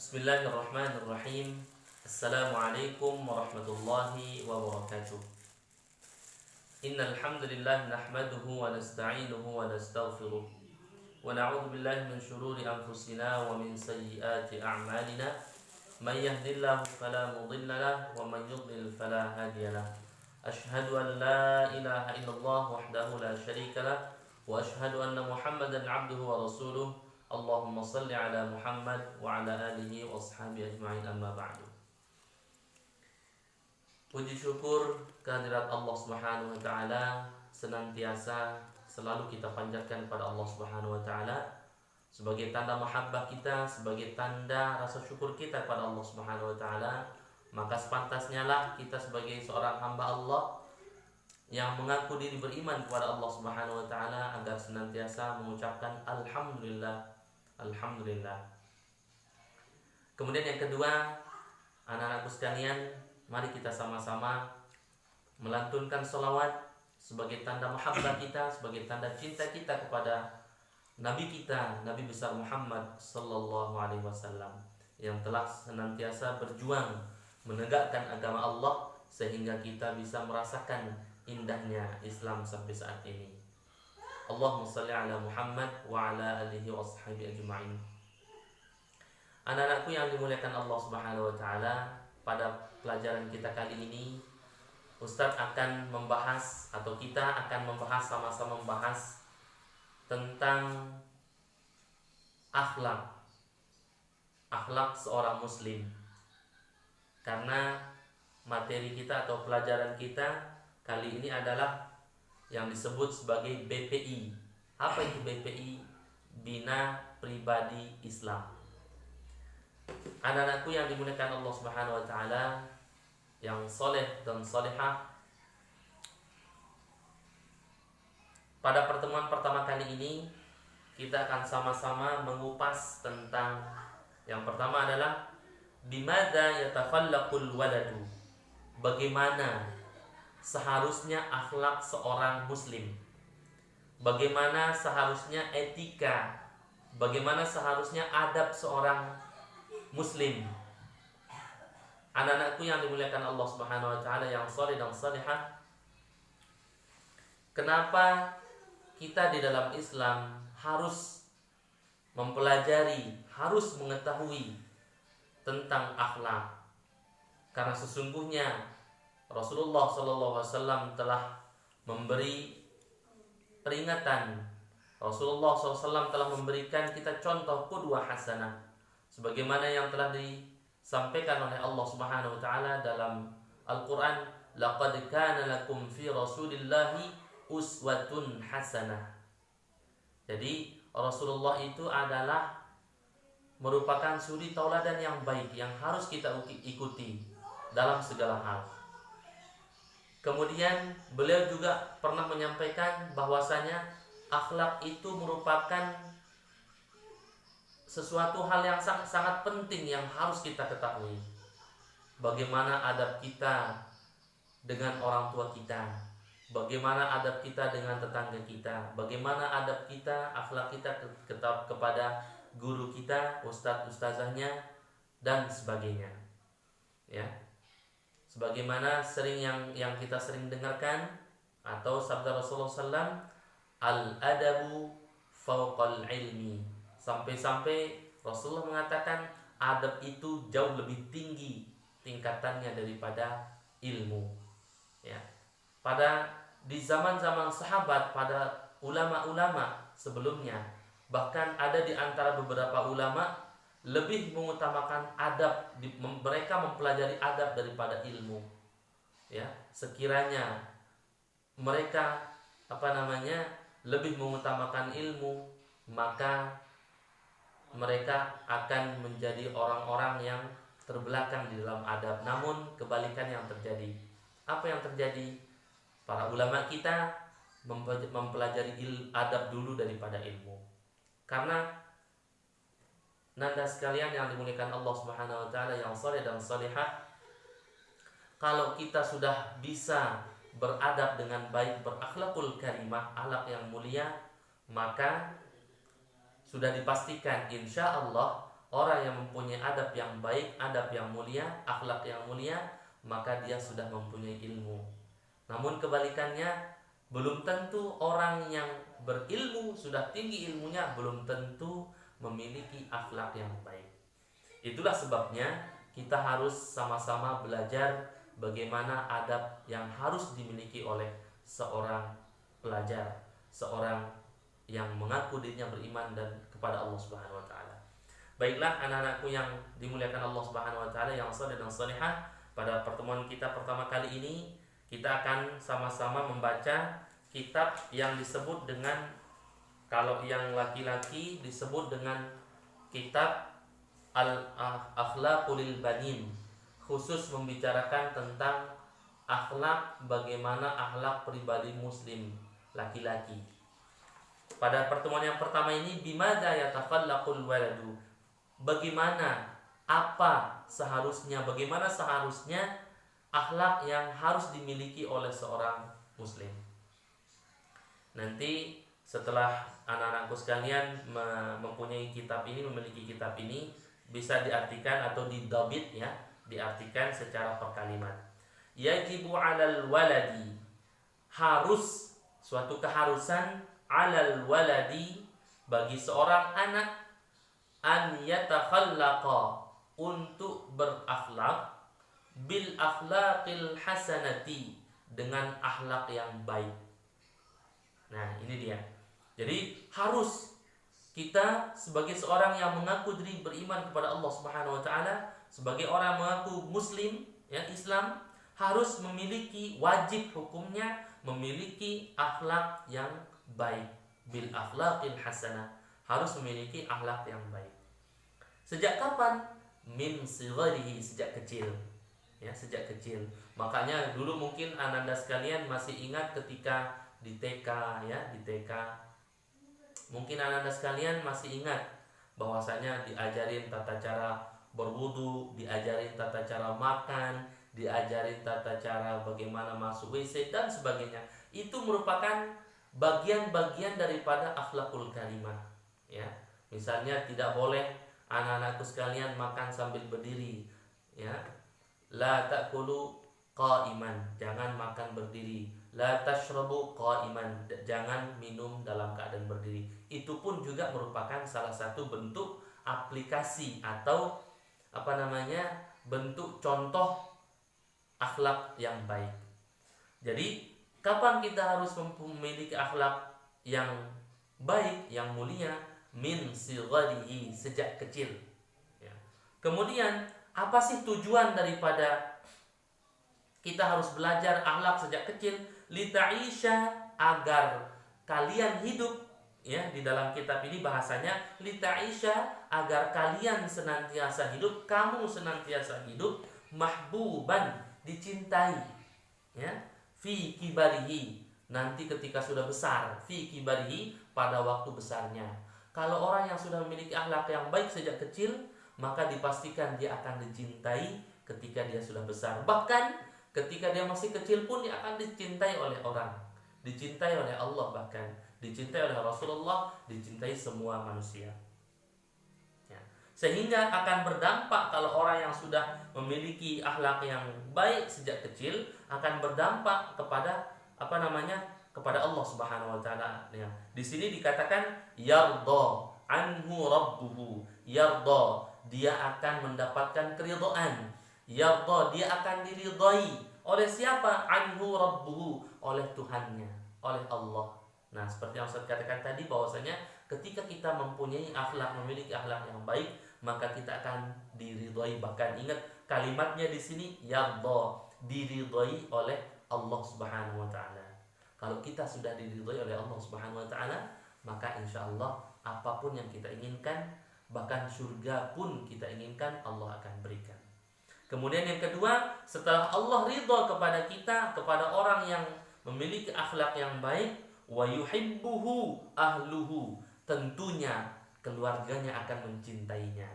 Bismillahirrahmanirrahim. Assalamualaikum warahmatullahi wabarakatuh. Innal hamdalillah nahmaduhu wa nasta'inuhu wa nastaghfiruh wa na'udzu billahi min shururi anfusina wa min sayyiati a'malina. May yahdihillahu fala mudilla lahu wa man yudlil fala hadiya lahu. Ashhadu an la ilaha illallah wahdahu la syarika lahu wa ashhadu anna Muhammadan 'abduhu wa rasuluh. Allahumma salli ala Muhammad wa ala alihi wa ashabihi ajma'in, amma ba'du. Puji syukur kehadirat Allah Subhanahu wa taala senantiasa selalu kita panjatkan kepada Allah Subhanahu wa taala sebagai tanda mahabbah kita, sebagai tanda rasa syukur kita kepada Allah Subhanahu wa taala. Maka sepantasnya lah kita sebagai seorang hamba Allah yang mengaku diri beriman kepada Allah Subhanahu wa taala agar senantiasa mengucapkan alhamdulillah. Alhamdulillah. Kemudian yang kedua, anak-anakku sekalian, mari kita sama-sama melantunkan sholawat sebagai tanda mahabbah kita, sebagai tanda cinta kita kepada Nabi kita, Nabi besar Muhammad sallallahu alaihi wasallam, yang telah senantiasa berjuang menegakkan agama Allah sehingga kita bisa merasakan indahnya Islam sampai saat ini. Allahumma salli ala Muhammad wa ala alihi wa ashabihi ajma'in. Anak-anakku yang dimuliakan Allah Subhanahu wa taala, pada pelajaran kita kali ini Ustadz akan membahas, atau kita akan membahas, sama-sama membahas tentang akhlak seorang muslim. Karena materi kita atau pelajaran kita kali ini adalah yang disebut sebagai BPI. Apa itu BPI? Bina Pribadi Islam. Anak-anakku yang dimuliakan Allah Subhanahu wa taala, yang soleh dan solehah, pada pertemuan pertama kali ini kita akan sama-sama mengupas tentang yang pertama adalah bimada yatafallaqul waladu. Bagaimana seharusnya akhlak seorang muslim, bagaimana seharusnya etika, bagaimana seharusnya adab seorang muslim. Anak-anakku yang dimuliakan Allah Subhanahu wa taala, yang saleh dan salihah, kenapa kita di dalam Islam harus mempelajari, harus mengetahui tentang akhlak? Karena sesungguhnya Rasulullah SAW telah memberi peringatan. Rasulullah SAW telah memberikan kita contoh qudwah hasanah, sebagaimana yang telah disampaikan oleh Allah Subhanahu wa taala dalam Al-Qur'an, laqad kana lakum fi rasulillahi uswatun hasanah. Jadi Rasulullah itu adalah merupakan suri tauladan yang baik yang harus kita ikuti dalam segala hal. Kemudian beliau juga pernah menyampaikan bahwasanya akhlak itu merupakan sesuatu hal yang sangat penting yang harus kita ketahui. Bagaimana adab kita dengan orang tua kita, bagaimana adab kita dengan tetangga kita, bagaimana adab kita, akhlak kita kepada guru kita, ustadz-ustazahnya, dan sebagainya. Ya. Sebagaimana sering yang kita sering dengarkan, atau sabda Rasulullah SAW, al-adabu fauqal ilmi. Sampai-sampai Rasulullah mengatakan adab itu jauh lebih tinggi tingkatannya daripada ilmu. Ya. Di zaman-zaman sahabat, pada ulama-ulama sebelumnya, bahkan ada di antara beberapa ulama lebih mengutamakan adab, mereka mempelajari adab daripada ilmu. Ya, sekiranya mereka lebih mengutamakan ilmu, maka mereka akan menjadi orang-orang yang terbelakang di dalam adab. Namun kebalikan yang terjadi. Apa yang terjadi? Para ulama kita mempelajari adab dulu daripada ilmu. Karena nanda sekalian yang dimuliakan Allah Subhanahu wa taala, yang saleh dan salihah, kalau kita sudah bisa beradab dengan baik, berakhlakul karimah, akhlak yang mulia, maka sudah dipastikan insya Allah orang yang mempunyai adab yang baik, adab yang mulia, akhlak yang mulia, maka dia sudah mempunyai ilmu. Namun kebalikannya, belum tentu orang yang berilmu, sudah tinggi ilmunya, belum tentu memiliki akhlak yang baik. Itulah sebabnya kita harus sama-sama belajar bagaimana adab yang harus dimiliki oleh seorang pelajar, seorang yang mengaku dirinya beriman dan kepada Allah Subhanahu wa taala. Baiklah anak-anakku yang dimuliakan Allah Subhanahu wa taala, yang saleh dan salihah, pada pertemuan kita pertama kali ini kita akan sama-sama membaca kitab yang disebut dengan, kalau yang laki-laki disebut dengan kitab Al-Akhlaqul Banin, khusus membicarakan tentang akhlak, bagaimana akhlak pribadi muslim laki-laki. Pada pertemuan yang pertama ini, bimadza yatakhallaqul waladu, bagaimana, apa seharusnya, bagaimana seharusnya akhlak yang harus dimiliki oleh seorang muslim. Nanti setelah anak-anakku sekalian mempunyai kitab ini, memiliki kitab ini, bisa diartikan atau didabit ya, diartikan secara per kalimat. Yajibu 'alal waladi, harus, suatu keharusan, 'alal waladi, bagi seorang anak, an yatakhallaqa, untuk berakhlak, bil akhlaqil hasanati, dengan akhlak yang baik. Nah, ini dia. Jadi harus kita sebagai seorang yang mengaku diri beriman kepada Allah Subhanahu wa taala, sebagai orang mengaku muslim, ya, Islam, harus memiliki, wajib hukumnya memiliki akhlak yang baik, bil akhlaqil hasanah, harus memiliki akhlak yang baik. Sejak kapan? Min sigharihi, sejak kecil. Ya, sejak kecil. Makanya dulu mungkin Ananda sekalian masih ingat ketika di TK, ya, di TK. Mungkin Ananda sekalian masih ingat bahwasanya diajarin tata cara berwudu, diajarin tata cara makan, diajarin tata cara bagaimana masuk WC dan sebagainya. Itu merupakan bagian-bagian daripada akhlakul karimah, ya. Misalnya tidak boleh anak-anakku sekalian makan sambil berdiri, ya. La ta'kulu qa'iman, jangan makan berdiri. La tashrabu qa'iman, jangan minum dalam keadaan berdiri. Itu pun juga merupakan salah satu bentuk aplikasi atau bentuk contoh akhlak yang baik. Jadi kapan kita harus memiliki akhlak yang baik, yang mulia? Min sigharihi, sejak kecil, ya. Kemudian apa sih tujuan daripada kita harus belajar akhlak sejak kecil? Lita'isha, agar kalian hidup, ya, di dalam kitab ini bahasanya lita'isha, agar kalian senantiasa hidup, kamu senantiasa hidup, mahbuban, dicintai, ya, fi kibarihi, nanti ketika sudah besar, fi kibarihi, pada waktu besarnya. Kalau orang yang sudah memiliki akhlak yang baik sejak kecil, maka dipastikan dia akan dicintai ketika dia sudah besar. Bahkan ketika dia masih kecil pun dia akan dicintai oleh orang, dicintai oleh Allah, bahkan dicintai oleh Rasulullah, dicintai semua manusia, ya. Sehingga akan berdampak, kalau orang yang sudah memiliki akhlak yang baik sejak kecil, akan berdampak kepada kepada Allah Subhanahu wa taala, ya. Di sini dikatakan yarda anhu rabbuhu, yarda, dia akan mendapatkan keridhaan. Yarda, dia akan diridhai oleh siapa? Anhu rabbuhu, oleh Tuhannya, oleh Allah. Nah, seperti yang Ustaz katakan tadi, bahwasanya ketika kita mempunyai akhlak, memiliki akhlak yang baik, maka kita akan diridhai. Bahkan ingat kalimatnya di sini, yarda, diridhai oleh Allah Subhanahu wa taala. Kalau kita sudah diridhai oleh Allah Subhanahu wa taala, maka insyaallah apapun yang kita inginkan, bahkan surga pun kita inginkan, Allah akan berikan. Kemudian yang kedua, setelah Allah ridha kepada kita, kepada orang yang memiliki akhlak yang baik, wa yuhibbuhu ahluhu, tentunya keluarganya akan mencintainya,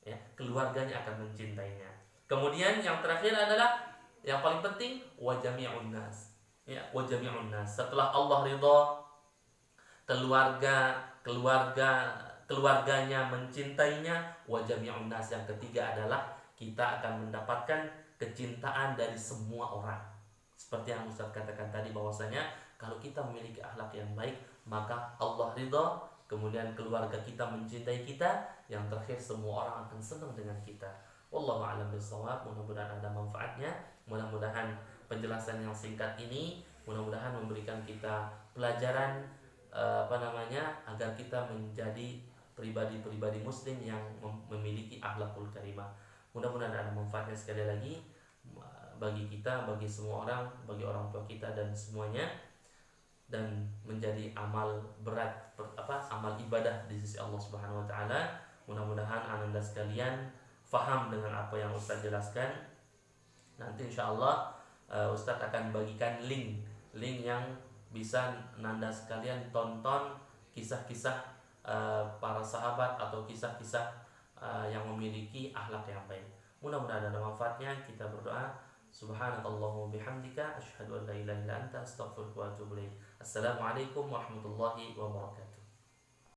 ya, keluarganya akan mencintainya. Kemudian yang terakhir adalah yang paling penting, wa jami'un nas, ya, wa jami'un nas. Setelah Allah ridha, keluarga keluarganya mencintainya, wa jami'un nas. Yang ketiga adalah kita akan mendapatkan kecintaan dari semua orang. Seperti yang Ustaz katakan tadi, bahwasanya kalau kita memiliki akhlak yang baik, maka Allah ridha, kemudian keluarga kita mencintai kita, yang terakhir semua orang akan senang dengan kita. Wallahu a'lam bishawab. Mudah-mudahan ada manfaatnya. Mudah-mudahan penjelasan yang singkat ini mudah-mudahan memberikan kita pelajaran agar kita menjadi pribadi-pribadi muslim yang memiliki akhlakul karimah. Mudah-mudahan ada manfaatnya sekali lagi bagi kita, bagi semua orang, bagi orang tua kita dan semuanya, dan menjadi amal berat, amal ibadah di sisi Allah Subhanahu wa taala. Mudah-mudahan Anda sekalian faham dengan apa yang Ustaz jelaskan. Nanti insyaallah Ustaz akan bagikan link yang bisa Nanda sekalian tonton kisah-kisah para sahabat atau kisah-kisah yang memiliki akhlak yang baik. Mudah-mudahan ada manfaatnya. Kita berdoa. Subhanakallahumma bihamdika asyhadu an la ilaha illa anta astaghfiruka wa atubu ilaik. Assalamualaikum warahmatullahi wabarakatuh.